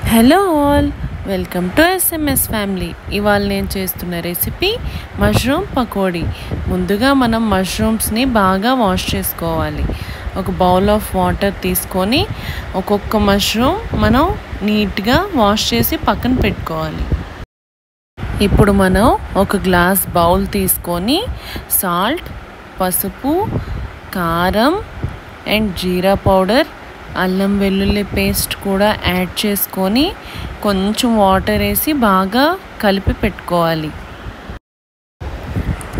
Hello all, welcome to SMS family. ఇవాళ నేను చేస్తున్న రెసిపీ మష్రూమ్ పకోడీ. ముందుగా మనం మష్రూమ్స్ని బాగా వాష్ చేసుకోవాలి. ఒక బౌల్ ఆఫ్ వాటర్ తీసుకొని ఒక్కొక్క మష్రూమ్ మనం నీట్గా వాష్ చేసి పక్కన పెట్టుకోవాలి. ఇప్పుడు మనం ఒక గ్లాస్ బౌల్ తీసుకొని సాల్ట్, పసుపు, కారం అండ్ జీరా పౌడర్, అల్లం వెల్లుల్లి పేస్ట్ కూడా యాడ్ చేసుకొని కొంచెం వాటర్ వేసి బాగా కలిపి పెట్టుకోవాలి.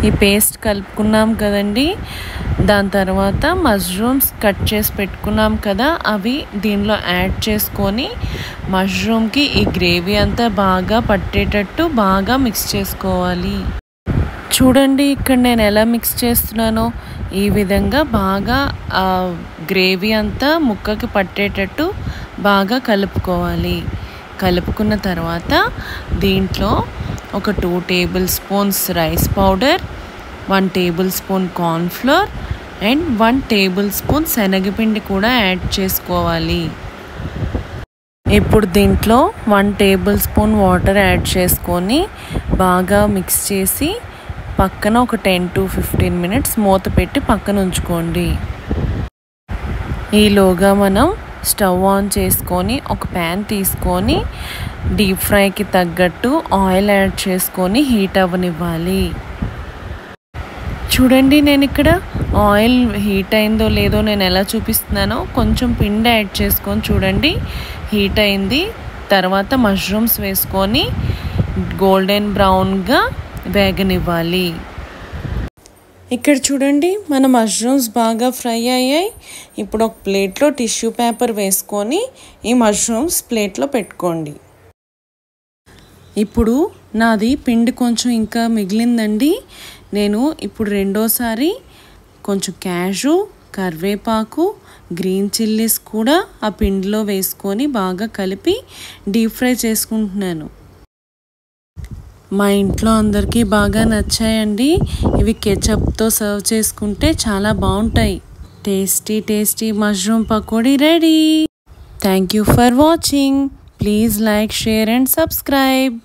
ఈ పేస్ట్ కలుపుకున్నాం కదండి, దాని తర్వాత మష్రూమ్స్ కట్ చేసి పెట్టుకున్నాం కదా, అవి దీనిలో యాడ్ చేసుకొని మష్రూమ్కి ఈ గ్రేవీ అంతా బాగా పట్టేటట్టు బాగా మిక్స్ చేసుకోవాలి. చూడండి ఇక్కడ నేను ఎలా మిక్స్ చేస్తున్నానో, ఈ విధంగా బాగా గ్రేవీ అంతా ముక్కకి పట్టేటట్టు బాగా కలుపుకోవాలి. కలుపుకున్న తర్వాత దీంట్లో ఒక 2 table spoons rice powder, 1 table spoon cornflour and 1 table spoon శనగపిండి కూడా యాడ్ చేసుకోవాలి. ఇప్పుడు దీంట్లో 1 టేబుల్ స్పూన్ వాటర్ యాడ్ చేసుకొని బాగా మిక్స్ చేసి పక్కన ఒక 10 to 15 మినిట్స్ మూత పెట్టి పక్కన ఉంచుకోండి. ఈలోగా మనం స్టవ్ ఆన్ చేసుకొని ఒక ప్యాన్ తీసుకొని డీప్ ఫ్రైకి తగ్గట్టు ఆయిల్ యాడ్ చేసుకొని హీట్ అవ్వనివ్వాలి. చూడండి నేను ఇక్కడ ఆయిల్ హీట్ అయిందో లేదో నేను ఎలా చూపిస్తున్నానో, కొంచెం పిండి యాడ్ చేసుకొని చూడండి హీట్ అయింది. తర్వాత మష్రూమ్స్ వేసుకొని గోల్డెన్ బ్రౌన్గా వేగనివ్వాలి. ఇక్కడ చూడండి మన మష్రూమ్స్ బాగా ఫ్రై అయ్యాయి. ఇప్పుడు ఒక ప్లేట్లో టిష్యూ పేపర్ వేసుకొని ఈ మష్రూమ్స్ ప్లేట్లో పెట్టుకోండి. ఇప్పుడు నాది పిండి కొంచెం ఇంకా మిగిలిందండి. నేను ఇప్పుడు రెండోసారి కొంచెం క్యాషు, కరివేపాకు, గ్రీన్ చిల్లీస్ కూడా ఆ పిండిలో వేసుకొని బాగా కలిపి డీప్ ఫ్రై చేసుకుంటున్నాను. మా ఇంట్లో అందరికీ బాగా నచ్చాయండి. ఇవి కెచప్తో సర్వ్ చేసుకుంటే చాలా బాగుంటాయి. Tasty tasty mushroom pakodi ready. Thank you for watching. Please like, share and subscribe.